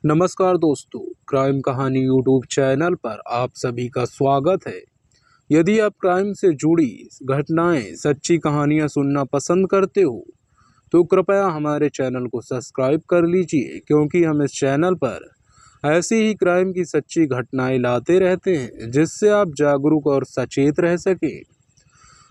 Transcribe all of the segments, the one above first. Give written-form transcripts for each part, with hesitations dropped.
नमस्कार दोस्तों, क्राइम कहानी यूट्यूब चैनल पर आप सभी का स्वागत है। यदि आप क्राइम से जुड़ी घटनाएं, सच्ची कहानियां सुनना पसंद करते हो, तो कृपया हमारे चैनल को सब्सक्राइब कर लीजिए, क्योंकि हम इस चैनल पर ऐसी ही क्राइम की सच्ची घटनाएं लाते रहते हैं, जिससे आप जागरूक और सचेत रह सकें।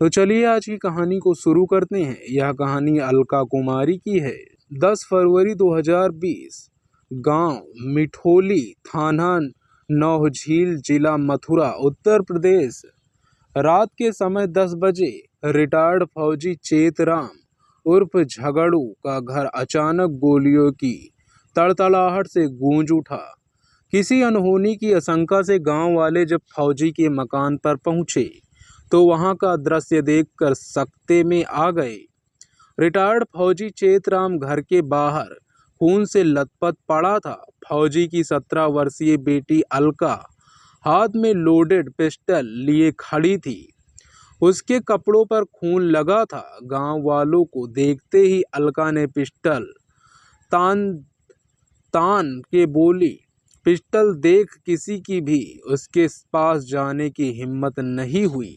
तो चलिए आज की कहानी को शुरू करते हैं। यह कहानी अलका कुमारी की है। 10 फरवरी 2020, गांव मिठोली, थाना नौझील, जिला मथुरा, उत्तर प्रदेश। रात के समय 10 बजे रिटायर्ड फौजी चेतराम उर्फ झगड़ू का घर अचानक गोलियों की तड़तड़ाहट से गूंज उठा। किसी अनहोनी की आशंका से गांव वाले जब फौजी के मकान पर पहुंचे, तो वहां का दृश्य देखकर सकते में आ गए। रिटायर्ड फौजी चेतराम घर के बाहर खून से लथपथ पड़ा था। फौजी की 17 वर्षीय बेटी अलका हाथ में लोडेड पिस्टल लिए खड़ी थी। उसके कपड़ों पर खून लगा था। गांव वालों को देखते ही अलका ने पिस्टल तान तान के बोली, पिस्टल देख किसी की भी उसके पास जाने की हिम्मत नहीं हुई।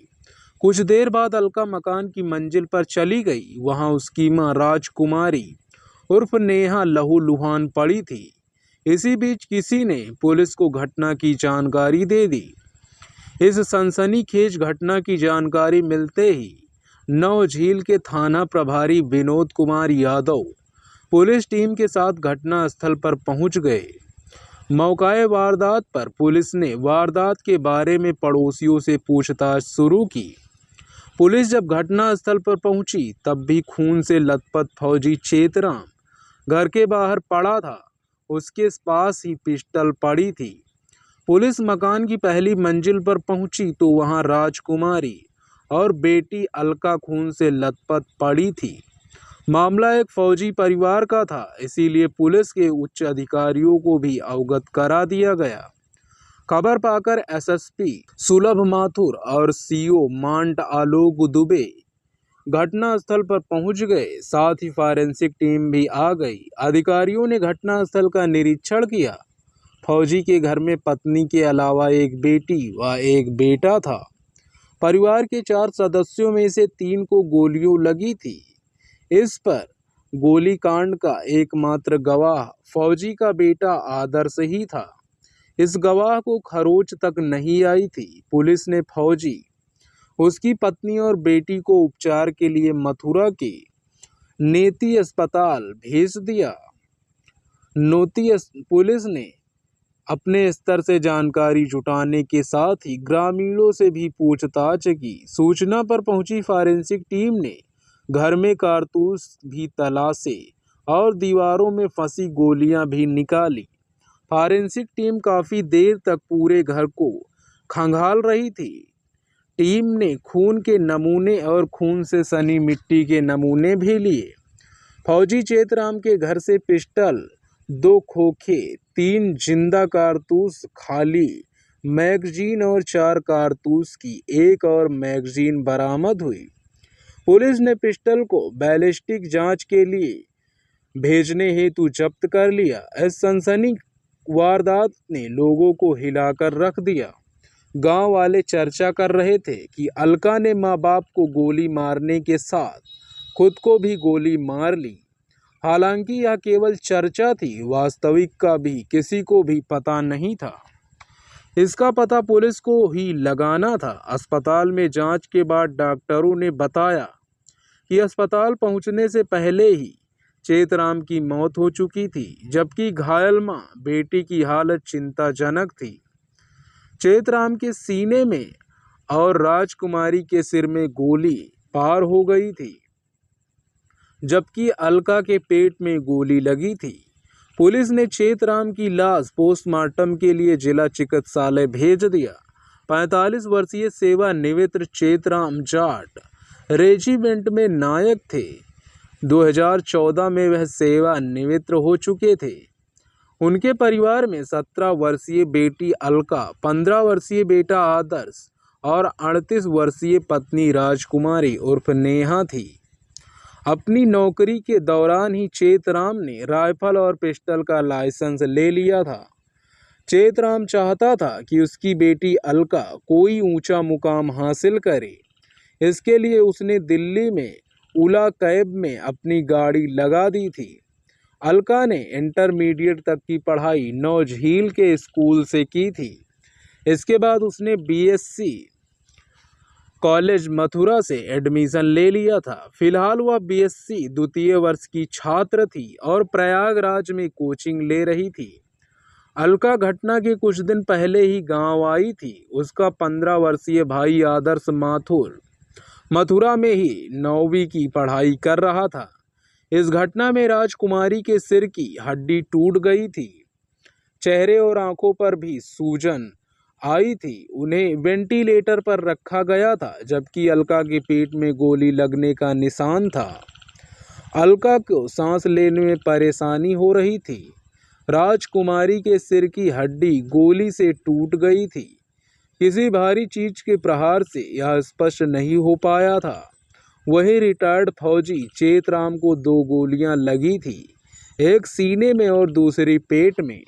कुछ देर बाद अलका मकान की मंजिल पर चली गई। वहां उसकी मां राजकुमारी उर्फ नेहा लहूलुहान पड़ी थी। इसी बीच किसी ने पुलिस को घटना की जानकारी दे दी। इस सनसनीखेज घटना की जानकारी मिलते ही नौझील के थाना प्रभारी विनोद कुमार यादव पुलिस टीम के साथ घटना स्थल पर पहुंच गए। मौकाए वारदात पर पुलिस ने वारदात के बारे में पड़ोसियों से पूछताछ शुरू की। पुलिस जब घटना स्थल पर पहुंची, तब भी खून से लथपथ फौजी चेतराम घर के बाहर पड़ा था। उसके पास ही पिस्टल पड़ी थी। पुलिस मकान की पहली मंजिल पर पहुंची तो वहां राजकुमारी और बेटी अलका खून से लथपथ पड़ी थी। मामला एक फौजी परिवार का था, इसीलिए पुलिस के उच्च अधिकारियों को भी अवगत करा दिया गया। खबर पाकर एसएसपी सुलभ माथुर और सीओ मांट आलोक दुबे घटना स्थल पर पहुंच गए। साथ ही फॉरेंसिक टीम भी आ गई। अधिकारियों ने घटना स्थल का निरीक्षण किया। फौजी के घर में पत्नी के अलावा एक बेटी व एक बेटा था। परिवार के 4 सदस्यों में से 3 को गोलियों लगी थी। इस पर गोलीकांड का एकमात्र गवाह फौजी का बेटा आदर्श ही था। इस गवाह को खरोच तक नहीं आई थी। पुलिस ने फौजी, उसकी पत्नी और बेटी को उपचार के लिए मथुरा के नेती अस्पताल भेज दिया। पुलिस ने अपने स्तर से जानकारी जुटाने के साथ ही ग्रामीणों से भी पूछताछ की। सूचना पर पहुंची फॉरेंसिक टीम ने घर में कारतूस भी तलाशे और दीवारों में फंसी गोलियां भी निकाली। फॉरेंसिक टीम काफी देर तक पूरे घर को खंगाल रही थी। टीम ने खून के नमूने और खून से सनी मिट्टी के नमूने भी लिए। फौजी चेतराम के घर से पिस्टल, 2 खोखे, 3 जिंदा कारतूस, खाली मैगजीन और 4 कारतूस की एक और मैगजीन बरामद हुई। पुलिस ने पिस्टल को बैलिस्टिक जांच के लिए भेजने हेतु जब्त कर लिया। इस सनसनी वारदात ने लोगों को हिलाकर रख दिया। गांव वाले चर्चा कर रहे थे कि अलका ने मां बाप को गोली मारने के साथ खुद को भी गोली मार ली। हालांकि यह केवल चर्चा थी, वास्तविक का भी किसी को भी पता नहीं था। इसका पता पुलिस को ही लगाना था। अस्पताल में जांच के बाद डॉक्टरों ने बताया कि अस्पताल पहुंचने से पहले ही चेतराम की मौत हो चुकी थी, जबकि घायल मां बेटी की हालत चिंताजनक थी। चेतराम के सीने में और राजकुमारी के सिर में गोली पार हो गई थी, जबकि अलका के पेट में गोली लगी थी। पुलिस ने चेतराम की लाश पोस्टमार्टम के लिए जिला चिकित्सालय भेज दिया। 45 वर्षीय सेवानिवृत्त चेतराम जाट रेजिमेंट में नायक थे। 2014 में वह सेवानिवृत्त हो चुके थे। उनके परिवार में 17 वर्षीय बेटी अलका, 15 वर्षीय बेटा आदर्श और 38 वर्षीय पत्नी राजकुमारी उर्फ नेहा थी। अपनी नौकरी के दौरान ही चेतराम ने राइफल और पिस्टल का लाइसेंस ले लिया था। चेतराम चाहता था कि उसकी बेटी अलका कोई ऊंचा मुकाम हासिल करे। इसके लिए उसने दिल्ली में उला कैब में अपनी गाड़ी लगा दी थी। अलका ने इंटरमीडिएट तक की पढ़ाई नौझील के स्कूल से की थी। इसके बाद उसने बीएससी कॉलेज मथुरा से एडमिशन ले लिया था। फिलहाल वह बीएससी द्वितीय वर्ष की छात्र थी और प्रयागराज में कोचिंग ले रही थी। अलका घटना के कुछ दिन पहले ही गांव आई थी। उसका 15 वर्षीय भाई आदर्श माथुर मथुरा में ही 9वीं की पढ़ाई कर रहा था। इस घटना में राजकुमारी के सिर की हड्डी टूट गई थी। चेहरे और आंखों पर भी सूजन आई थी। उन्हें वेंटिलेटर पर रखा गया था, जबकि अलका के पेट में गोली लगने का निशान था। अलका को सांस लेने में परेशानी हो रही थी। राजकुमारी के सिर की हड्डी गोली से टूट गई थी। किसी भारी चीज के प्रहार से यह स्पष्ट नहीं हो पाया था। वही रिटायर्ड फौजी चेतराम को 2 गोलियां लगी थी, एक सीने में और दूसरी पेट में।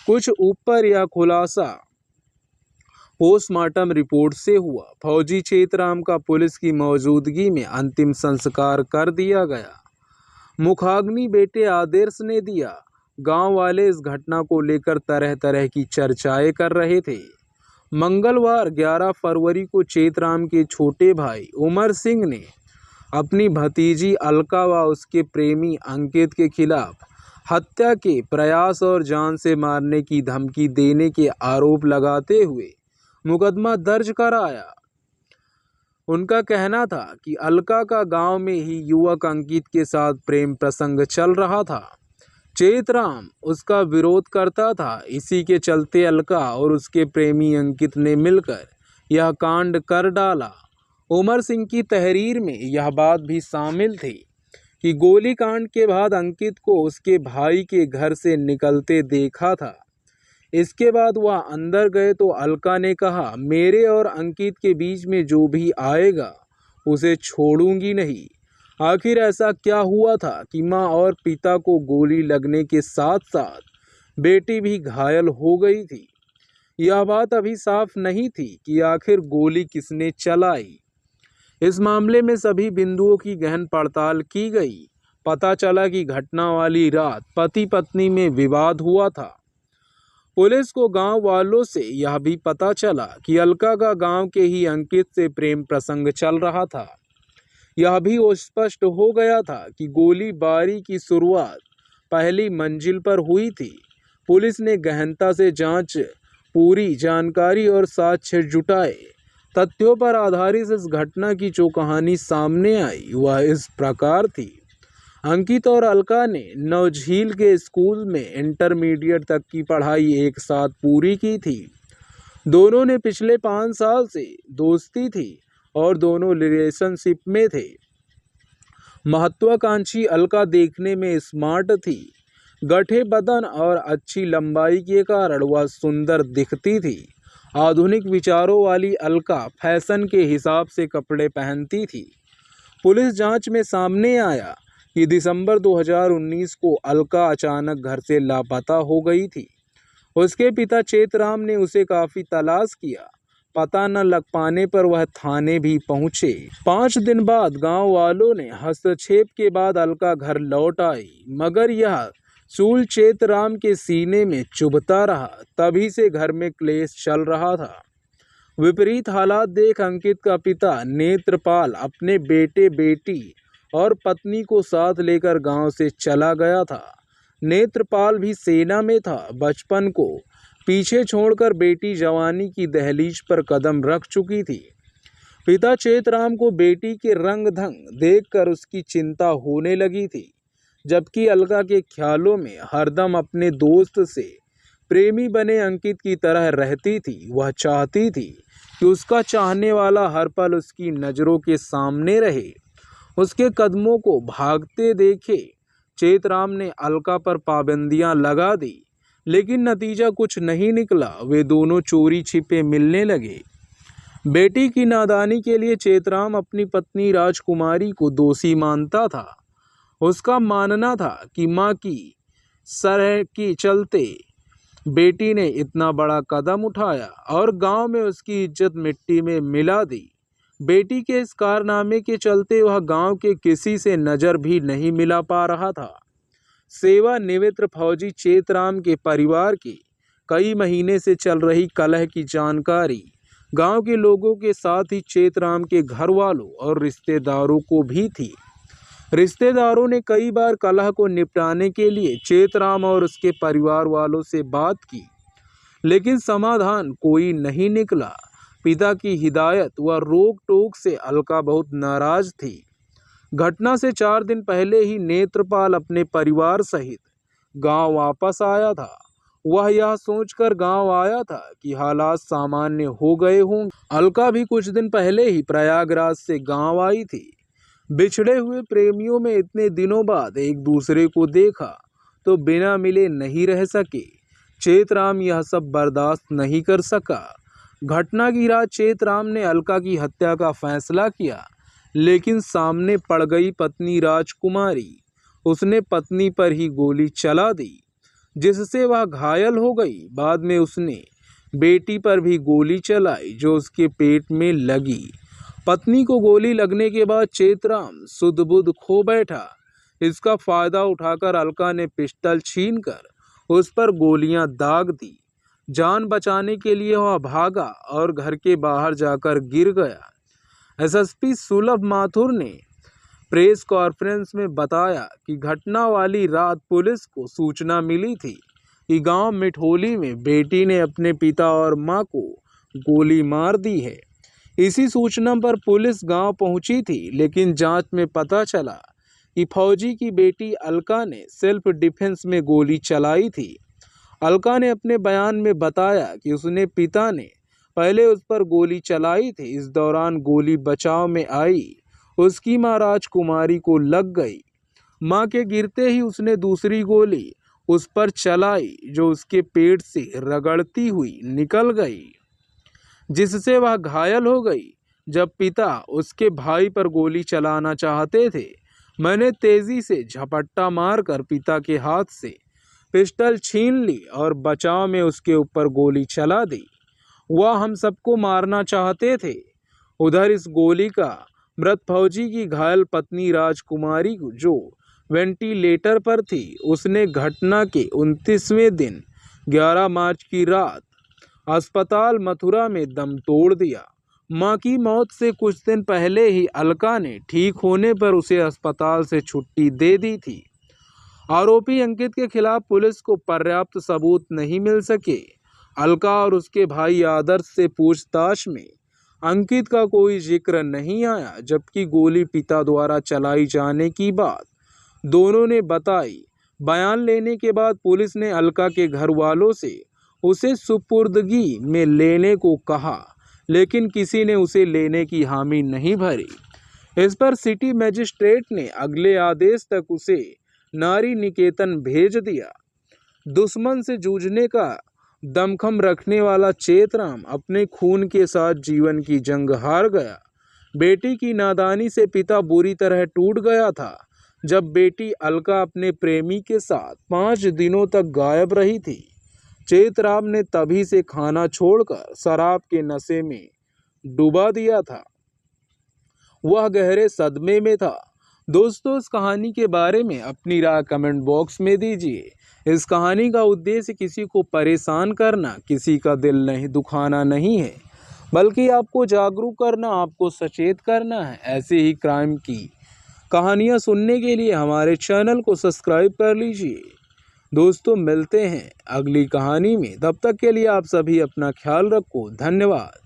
कुछ ऊपर यह खुलासा पोस्टमार्टम रिपोर्ट से हुआ। फौजी चेतराम का पुलिस की मौजूदगी में अंतिम संस्कार कर दिया गया। मुखाग्नि बेटे आदर्श ने दिया। गांव वाले इस घटना को लेकर तरह तरह की चर्चाएं कर रहे थे। मंगलवार 11 फरवरी को चेतराम के छोटे भाई उमर सिंह ने अपनी भतीजी अलका व उसके प्रेमी अंकित के खिलाफ हत्या के प्रयास और जान से मारने की धमकी देने के आरोप लगाते हुए मुकदमा दर्ज कराया। उनका कहना था कि अलका का गांव में ही युवक अंकित के साथ प्रेम प्रसंग चल रहा था। चेतराम उसका विरोध करता था। इसी के चलते अलका और उसके प्रेमी अंकित ने मिलकर यह कांड कर डाला। उमर सिंह की तहरीर में यह बात भी शामिल थी कि गोलीकांड के बाद अंकित को उसके भाई के घर से निकलते देखा था। इसके बाद वह अंदर गए तो अलका ने कहा, मेरे और अंकित के बीच में जो भी आएगा उसे छोड़ूंगी नहीं। आखिर ऐसा क्या हुआ था कि मां और पिता को गोली लगने के साथ साथ बेटी भी घायल हो गई थी। यह बात अभी साफ नहीं थी कि आखिर गोली किसने चलाई। इस मामले में सभी बिंदुओं की गहन पड़ताल की गई। पता चला कि घटना वाली रात पति पत्नी में विवाद हुआ था। पुलिस को गांव वालों से यह भी पता चला कि अलका का गांव के ही अंकित से प्रेम प्रसंग चल रहा था। यह भी स्पष्ट हो गया था कि गोलीबारी की शुरुआत पहली मंजिल पर हुई थी। पुलिस ने गहनता से जांच, पूरी जानकारी और साक्ष्य जुटाए। तथ्यों पर आधारित इस घटना की जो कहानी सामने आई वह इस प्रकार थी। अंकित और अलका ने नौझील के स्कूल में इंटरमीडिएट तक की पढ़ाई एक साथ पूरी की थी। दोनों ने पिछले 5 साल से दोस्ती थी और दोनों रिलेशनशिप में थे। महत्वाकांक्षी अलका देखने में स्मार्ट थी। गठे बदन और अच्छी लंबाई के कारण वह सुंदर दिखती थी। आधुनिक विचारों वाली अलका फैशन के हिसाब से कपड़े पहनती थी। पुलिस जांच में सामने आया कि दिसंबर 2019 को अलका अचानक घर से लापता हो गई थी। उसके पिता चेतराम ने उसे काफी तलाश किया। पता न लग पाने पर वह थाने भी पहुंचे। 5 दिन बाद गांव वालों ने हस्तक्षेप के बाद अलका घर लौट आई, मगर यह सूल चेतराम के सीने में चुभता रहा। तभी से घर में क्लेश चल रहा था। विपरीत हालात देख अंकित का पिता नेत्रपाल अपने बेटे बेटी और पत्नी को साथ लेकर गांव से चला गया था। नेत्रपाल भी सेना में था। बचपन को पीछे छोड़कर बेटी जवानी की दहलीज पर कदम रख चुकी थी। पिता चेतराम को बेटी के रंग ढंग देखकर उसकी चिंता होने लगी थी, जबकि अलका के ख्यालों में हरदम अपने दोस्त से प्रेमी बने अंकित की तरह रहती थी। वह चाहती थी कि उसका चाहने वाला हर पल उसकी नज़रों के सामने रहे, उसके कदमों को भागते देखे। चेतराम ने अलका पर पाबंदियां लगा दी, लेकिन नतीजा कुछ नहीं निकला। वे दोनों चोरी छिपे मिलने लगे। बेटी की नादानी के लिए चेतराम अपनी पत्नी राजकुमारी को दोषी मानता था। उसका मानना था कि मां की सरह के चलते बेटी ने इतना बड़ा कदम उठाया और गांव में उसकी इज्जत मिट्टी में मिला दी। बेटी के इस कारनामे के चलते वह गांव के किसी से नजर भी नहीं मिला पा रहा था। सेवानिवृत्त फौजी चेतराम के परिवार की कई महीने से चल रही कलह की जानकारी गांव के लोगों के साथ ही चेतराम के घर वालों और रिश्तेदारों को भी थी। रिश्तेदारों ने कई बार कलह को निपटाने के लिए चेतराम और उसके परिवार वालों से बात की, लेकिन समाधान कोई नहीं निकला। पिता की हिदायत व रोक टोक से अलका बहुत नाराज थी। घटना से 4 दिन पहले ही नेत्रपाल अपने परिवार सहित गांव वापस आया था। वह यह सोचकर गांव आया था कि हालात सामान्य हो गए होंगे। अलका भी कुछ दिन पहले ही प्रयागराज से गांव आई थी। बिछड़े हुए प्रेमियों में इतने दिनों बाद एक दूसरे को देखा तो बिना मिले नहीं रह सके। चेतराम यह सब बर्दाश्त नहीं कर सका। घटना की रात चेतराम ने अलका की हत्या का फैसला किया, लेकिन सामने पड़ गई पत्नी राजकुमारी। उसने पत्नी पर ही गोली चला दी, जिससे वह घायल हो गई। बाद में उसने बेटी पर भी गोली चलाई, जो उसके पेट में लगी। पत्नी को गोली लगने के बाद चेतराम सुध बुध खो बैठा। इसका फायदा उठाकर अलका ने पिस्टल छीनकर उस पर गोलियां दाग दी। जान बचाने के लिए वह भागा और घर के बाहर जाकर गिर गया। एसएसपी सुलभ माथुर ने प्रेस कॉन्फ्रेंस में बताया कि घटना वाली रात पुलिस को सूचना मिली थी कि गांव मिठोली में बेटी ने अपने पिता और मां को गोली मार दी है। इसी सूचना पर पुलिस गांव पहुंची थी, लेकिन जांच में पता चला कि फौजी की बेटी अलका ने सेल्फ डिफेंस में गोली चलाई थी। अलका ने अपने बयान में बताया कि उसने पिता ने पहले उस पर गोली चलाई थी। इस दौरान गोली बचाव में आई, उसकी मां राजकुमारी को लग गई। मां के गिरते ही उसने दूसरी गोली उस पर चलाई, जो उसके पेट से रगड़ती हुई निकल गई, जिससे वह घायल हो गई। जब पिता उसके भाई पर गोली चलाना चाहते थे, मैंने तेजी से झपट्टा मारकर पिता के हाथ से पिस्टल छीन ली और बचाव में उसके ऊपर गोली चला दी। वह हम सबको मारना चाहते थे। उधर इस गोली का मृत फौजी की घायल पत्नी राजकुमारी, जो वेंटिलेटर पर थी, उसने घटना के 29वें दिन 11 मार्च की रात अस्पताल मथुरा में दम तोड़ दिया। मां की मौत से कुछ दिन पहले ही अलका ने ठीक होने पर उसे अस्पताल से छुट्टी दे दी थी। आरोपी अंकित के खिलाफ पुलिस को पर्याप्त सबूत नहीं मिल सके। अलका और उसके भाई आदर्श से पूछताछ में अंकित का कोई जिक्र नहीं आया, जबकि गोली पिता द्वारा चलाई जाने की बात दोनों ने बताई। बयान लेने के बाद पुलिस ने अलका के घर वालों से उसे सुपुर्दगी में लेने को कहा, लेकिन किसी ने उसे लेने की हामी नहीं भरी। इस पर सिटी मजिस्ट्रेट ने अगले आदेश तक उसे नारी निकेतन भेज दिया। दुश्मन से जूझने का दमखम रखने वाला चेतराम अपने खून के साथ जीवन की जंग हार गया। बेटी की नादानी से पिता बुरी तरह टूट गया था। जब बेटी अलका अपने प्रेमी के साथ 5 दिनों तक गायब रही थी, चेतराम ने तभी से खाना छोड़कर शराब के नशे में डुबा दिया था। वह गहरे सदमे में था। दोस्तों, इस कहानी के बारे में अपनी राय कमेंट बॉक्स में दीजिए। इस कहानी का उद्देश्य किसी को परेशान करना, किसी का दिल नहीं दुखाना नहीं है, बल्कि आपको जागरूक करना, आपको सचेत करना है। ऐसे ही क्राइम की कहानियां सुनने के लिए हमारे चैनल को सब्सक्राइब कर लीजिए। दोस्तों, मिलते हैं अगली कहानी में। तब तक के लिए आप सभी अपना ख्याल रखो। धन्यवाद।